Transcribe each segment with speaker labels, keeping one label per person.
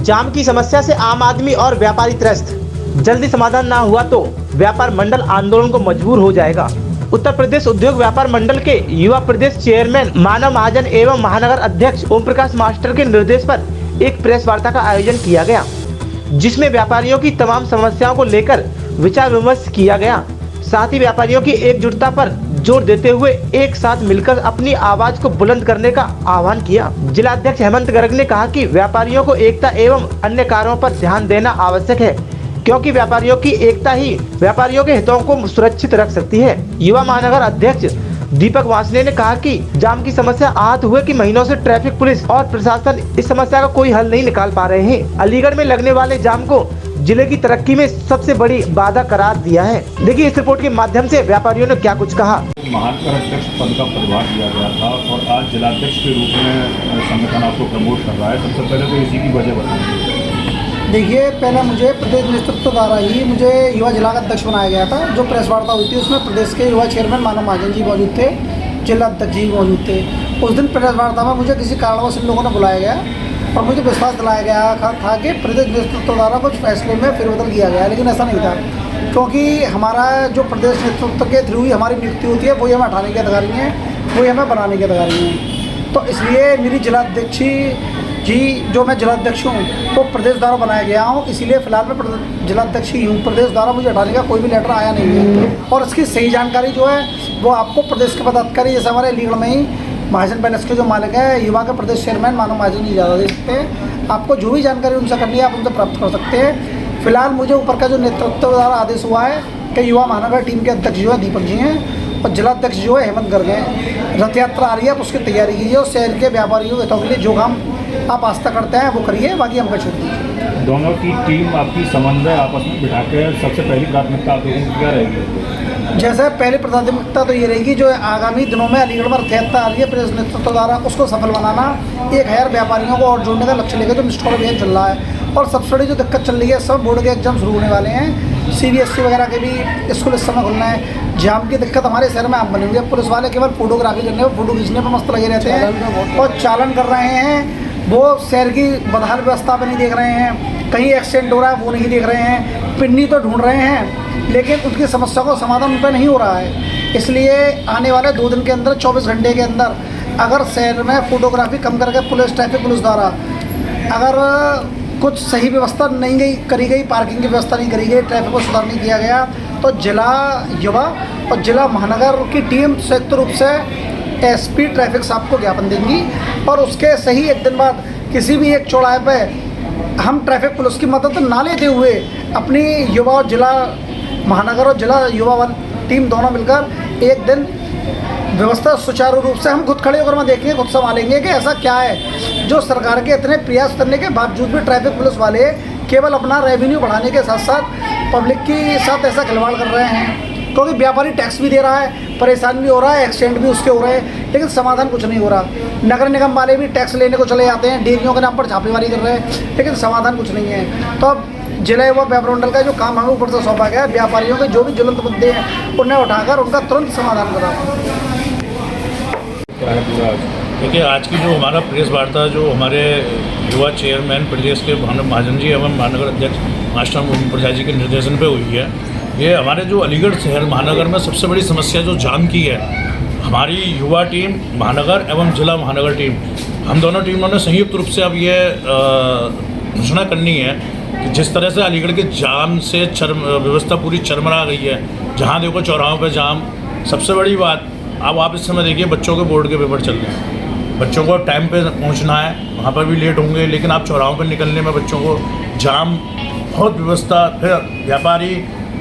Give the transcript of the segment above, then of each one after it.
Speaker 1: जाम की समस्या से आम आदमी और व्यापारी त्रस्त। जल्दी समाधान ना हुआ तो व्यापार मंडल आंदोलन को मजबूर हो जाएगा। उत्तर प्रदेश उद्योग व्यापार मंडल के युवा प्रदेश चेयरमैन मानव महाजन एवं महानगर अध्यक्ष ओम प्रकाश मास्टर के निर्देश पर एक प्रेस वार्ता का आयोजन किया गया, जिसमें व्यापारियों की तमाम समस्याओं को लेकर विचार विमर्श किया गया। साथ ही व्यापारियों की एकजुटता पर जोर देते हुए एक साथ मिलकर अपनी आवाज को बुलंद करने का आह्वान किया। जिला अध्यक्ष हेमंत गर्ग ने कहा कि व्यापारियों को एकता एवं अन्य कार्यों पर ध्यान देना आवश्यक है, क्योंकि व्यापारियों की एकता ही व्यापारियों के हितों को सुरक्षित रख सकती है। युवा महानगर अध्यक्ष दीपक वासने ने कहा कि जाम की समस्या आहत हुए कि महीनों से ट्रैफिक पुलिस और प्रशासन इस समस्या का कोई हल नहीं निकाल पा रहे हैं। अलीगढ़ में लगने वाले जाम को जिले की तरक्की में सबसे बड़ी बाधा करार दिया है। देखिए इस रिपोर्ट के माध्यम से व्यापारियों ने क्या कुछ कहा।
Speaker 2: महानगर अध्यक्ष पद का पदभार दिया गया था और आज जिलाध्यक्ष के रूप में संगठन आपको प्रमोट कर रहा है। सबसे पहले तो इसी की वजह बताएंगे।
Speaker 3: देखिए, पहले मुझे प्रदेश नेतृत्व द्वारा ही मुझे युवा जिला का अध्यक्ष बनाया गया था। जो प्रेस वार्ता हुई थी उसमें प्रदेश के युवा चेयरमैन मानव महाजन जी मौजूद थे, जिला अध्यक्ष जी मौजूद थे। उस दिन प्रेस वार्ता में मुझे किसी कारणवश इन लोगों ने बुलाया गया और मुझे विश्वास दिलाया गया था कि प्रदेश नेतृत्व द्वारा कुछ फैसले में फेरबदल किया गया, लेकिन ऐसा नहीं था, क्योंकि हमारा जो प्रदेश नेतृत्व के थ्रू ही हमारी नियुक्ति होती है, वही हमें हटाने की अधिकारी हैं, वही हमें बनाने के अधिकारी हैं। तो इसलिए मेरी जिलाध्यक्ष जी, जो मैं जिलाध्यक्ष हूँ, तो प्रदेश द्वारा बनाया गया हूँ, इसीलिए फिलहाल मैं जिलाध्यक्ष ही हूँ। प्रदेश द्वारा मुझे हटाने का कोई भी लेटर आया नहीं है और इसकी सही जानकारी जो है वो आपको प्रदेश के पदाधिकारी, जैसे हमारे अलीगढ़ में ही महाजन पैलेस के जो मालिक है, युवा के प्रदेश चेयरमैन मानव महाजन जी ज़्यादा दे सकते हैं। आपको जो भी जानकारी उनसे करनी है आप उनसे प्राप्त कर सकते हैं। फिलहाल मुझे ऊपर का जो नेतृत्व द्वारा आदेश हुआ है कि युवा महानगर टीम के अध्यक्ष जो है दीपक जी हैं और जिलाध्यक्ष जो है हेमंत गर्ग हैं। रथ यात्रा आ रही है, आप उसकी तैयारी कीजिए और शहर के व्यापारियों के हितों के लिए जो काम आप आस्था करते हैं वो करिए, बाकी हमको छोड़ दीजिए।
Speaker 2: दोनों की टीम आपकी समन्वय आपस में बिठा के सबसे पहली प्राथमिकता आप लोगों की क्या रहेगी?
Speaker 3: जैसे पहली प्राथमिकता तो ये रहेगी, जो आगामी दिनों में अलीगढ़ में रथ यात्रा आ रही है प्रदेश नेतृत्व द्वारा, उसको सफल बनाना। 1000 व्यापारियों को और जोड़ने का लक्ष्य लेकर जो मिस्टर अभियान चल रहा है, और सबसे बड़ी जो दिक्कत चल रही है, सब बोर्ड के एग्जाम शुरू होने वाले हैं, CBSE वगैरह के भी स्कूल इस समय खुलना है। जाम की दिक्कत हमारे शहर में आम बनी हुई है। पुलिस वाले केवल फोटोग्राफी करने पर, फोटो खींचने पर मस्त लगे रहते हैं और चालन कर रहे हैं। वो शहर की बदहाल व्यवस्था पर नहीं देख रहे हैं, कहीं एक्सीडेंट हो रहा है वो नहीं देख रहे हैं, पिन्नी तो ढूंढ रहे हैं, लेकिन उनकी समस्या को समाधान उन पर नहीं हो रहा है। इसलिए आने वाले 2 दिन के अंदर, 24 घंटे के अंदर, अगर शहर में फोटोग्राफी कम करके पुलिस, ट्रैफिक पुलिस द्वारा अगर कुछ सही व्यवस्था नहीं करी गई, पार्किंग की व्यवस्था नहीं करी गई, ट्रैफिक को सुधार नहीं किया गया, तो जिला युवा और जिला महानगर की टीम संयुक्त रूप से SP ट्रैफिक साहब को ज्ञापन देंगी और उसके सही 1 दिन बाद किसी भी एक चौराहे पे हम ट्रैफिक पुलिस की मदद ना लेते हुए अपनी युवा और जिला महानगर और जिला युवा टीम दोनों मिलकर एक दिन व्यवस्था सुचारू रूप से हम खुद खड़े होकर देखेंगे, खुद संभालेंगे कि ऐसा क्या है जो सरकार के इतने प्रयास करने के बावजूद भी ट्रैफिक पुलिस वाले केवल अपना रेवेन्यू बढ़ाने के साथ साथ पब्लिक के साथ ऐसा खिलवाड़ कर रहे हैं। क्योंकि व्यापारी टैक्स भी दे रहा है, परेशान भी हो रहा है, एक्सीडेंट भी उसके हो रहे हैं, लेकिन समाधान कुछ नहीं हो रहा। नगर निगम वाले भी टैक्स लेने को चले जाते हैं, डेयरियों के नाम पर छापेमारी कर रहे हैं, लेकिन समाधान कुछ नहीं है। तो अब जिला युवा व्यापार मंडल का जो काम हमें ऊपर से सौंपा गया है, व्यापारियों के जो भी ज्वलंत मुद्दे हैं उन्हें उठाकर उनका तुरंत समाधान करा।
Speaker 4: देखिए, आज की जो हमारा प्रेस वार्ता जो हमारे युवा चेयरमैन प्रदेश के मानव महाजन जी एवं महानगर अध्यक्ष मास्टर ओम प्रकाश जी के निर्देशन पे हुई है, ये हमारे जो अलीगढ़ शहर महानगर में सबसे बड़ी समस्या जो जाम की है, हमारी युवा टीम महानगर एवं जिला महानगर टीम, हम दोनों टीमों ने संयुक्त रूप से अब ये घोषणा करनी है कि जिस तरह से अलीगढ़ के जाम से व्यवस्था पूरी चरमरा गई है, जहाँ देखो चौराहों पे जाम। सबसे बड़ी बात, अब आप इस समय देखिए बच्चों के बोर्ड के पेपर चल रहे हैं, बच्चों को टाइम पे पहुंचना है, वहाँ पर भी लेट होंगे, लेकिन आप चौराहों पर निकलने में बच्चों को जाम, बहुत व्यवस्था, फिर व्यापारी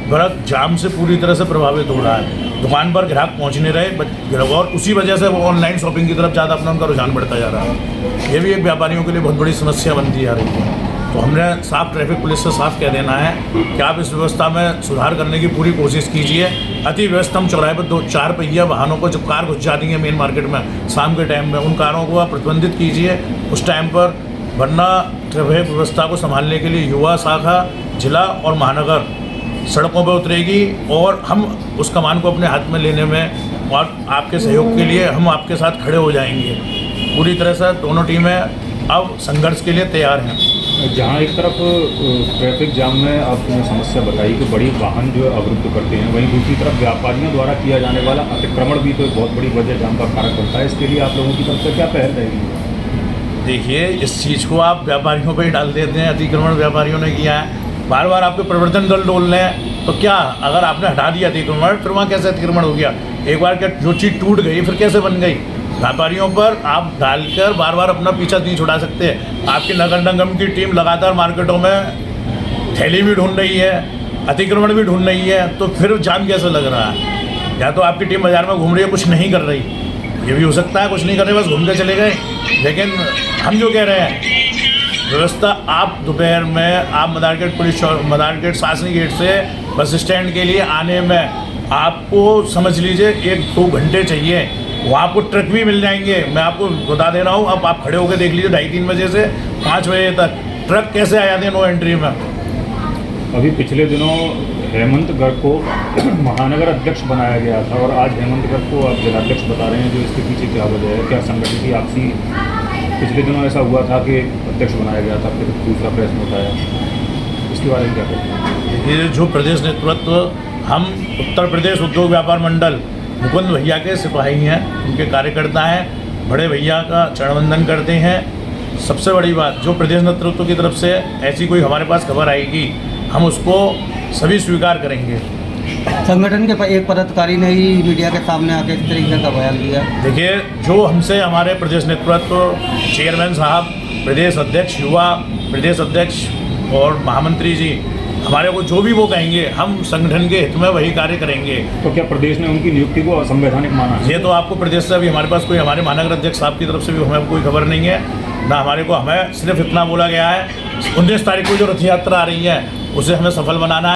Speaker 4: वर्ग जाम से पूरी तरह से प्रभावित हो रहा है। दुकान पर ग्राहक पहुँच नहीं रहे और उसी वजह से वो ऑनलाइन शॉपिंग की तरफ ज़्यादा अपना उनका रुझान बढ़ता जा रहा है। ये भी एक व्यापारियों के लिए बहुत बड़ी समस्या बनती जा रही है। तो हमने साफ ट्रैफिक पुलिस से साफ कह देना है कि आप इस व्यवस्था में सुधार करने की पूरी कोशिश कीजिए। अति व्यस्तम चौराहे पर 2-4 पहिया वाहनों को जब कार घुस जाती है मेन मार्केट में शाम के टाइम में, उन कारों को आप प्रतिबंधित कीजिए उस टाइम पर, वरना ट्रैफिक व्यवस्था को संभालने के लिए युवा शाखा, जिला और महानगर सड़कों पर उतरेगी और हम उस कमान को अपने हाथ में लेने में और आपके सहयोग के लिए हम आपके साथ खड़े हो जाएंगे। पूरी तरह से दोनों टीमें अब संघर्ष के लिए तैयार हैं।
Speaker 2: जहाँ एक तरफ ट्रैफिक जाम में आपने समस्या बताई कि बड़ी वाहन जो है अवरुद्ध करते हैं, वहीं दूसरी तरफ व्यापारियों द्वारा किया जाने वाला अतिक्रमण भी तो एक बहुत बड़ी वजह जाम का कारक बनता है। इसके लिए आप लोगों की तरफ से क्या पहल रहेगी?
Speaker 4: देखिए, इस चीज़ को आप व्यापारियों पे ही डाल देते हैं, अतिक्रमण व्यापारियों ने किया है। बार बार आपके प्रवर्तन दल डोल रहे हैं, तो क्या अगर आपने हटा दिया अतिक्रमण, फिर वहाँ कैसे अतिक्रमण हो गया? एक बार क्या जो चीज़ टूट गई फिर कैसे बन गई? व्यापारियों पर आप डालकर बार बार अपना पीछा नहीं छुड़ा सकते। आपकी नगर निगम की टीम लगातार मार्केटों में थैली भी ढूंढ रही है, अतिक्रमण भी ढूंढ रही है, तो फिर जाम कैसे लग रहा है? या तो आपकी टीम बाजार में घूम रही है, कुछ नहीं कर रही, ये भी हो सकता है, कुछ नहीं कर रहे, बस घूम के चले गए। लेकिन हम जो कह रहे हैं, व्यवस्था आप दोपहर में आप मदारगेट शासनी गेट से बस स्टैंड के लिए आने में आपको समझ लीजिए 1-2 घंटे चाहिए। वहाँ आपको ट्रक भी मिल जाएंगे। मैं आपको बता दे रहा हूँ, अब आप खड़े होकर देख लीजिए 2:30-3 बजे से 5 बजे तक ट्रक कैसे आ जाते हैं नो एंट्री में।
Speaker 2: अभी पिछले दिनों हेमंत गर्ग को महानगर अध्यक्ष बनाया गया था और आज हेमंत गर्ग को आप जिलाध्यक्ष बता रहे हैं, जो इसके पीछे क्या वजह है? क्या संगठन की आपसी पिछले दिनों ऐसा हुआ था कि अध्यक्ष बनाया गया था, फिर दूसरा प्रेस में बताया, इसके बारे में क्या कहते हैं?
Speaker 4: ये जो प्रदेश नेतृत्व, हम उत्तर प्रदेश उद्योग व्यापार मंडल मुकुंद भैया के सिपाही हैं, उनके कार्यकर्ता हैं, बड़े भैया का चरणवंदन करते हैं। सबसे बड़ी बात, जो प्रदेश नेतृत्व की तरफ से ऐसी कोई हमारे पास खबर आएगी, हम उसको सभी स्वीकार करेंगे।
Speaker 5: संगठन के एक पदाधिकारी ने ही मीडिया के सामने आके इस तरीके का बयान दिया।
Speaker 4: देखिए, जो हमसे हमारे प्रदेश नेतृत्व, चेयरमैन साहब, प्रदेश अध्यक्ष, युवा प्रदेश अध्यक्ष और महामंत्री जी, हमारे को जो भी वो कहेंगे, हम संगठन के हित में वही कार्य करेंगे।
Speaker 2: तो क्या प्रदेश ने उनकी नियुक्ति को असंवैधानिक माना है?
Speaker 4: ये तो आपको प्रदेश से अभी हमारे पास कोई, हमारे महानगर अध्यक्ष साहब की तरफ से भी हमें कोई खबर नहीं है ना। हमें सिर्फ इतना बोला गया है 19 तारीख को जो रथ यात्रा आ रही है उसे हमें सफल बनाना है।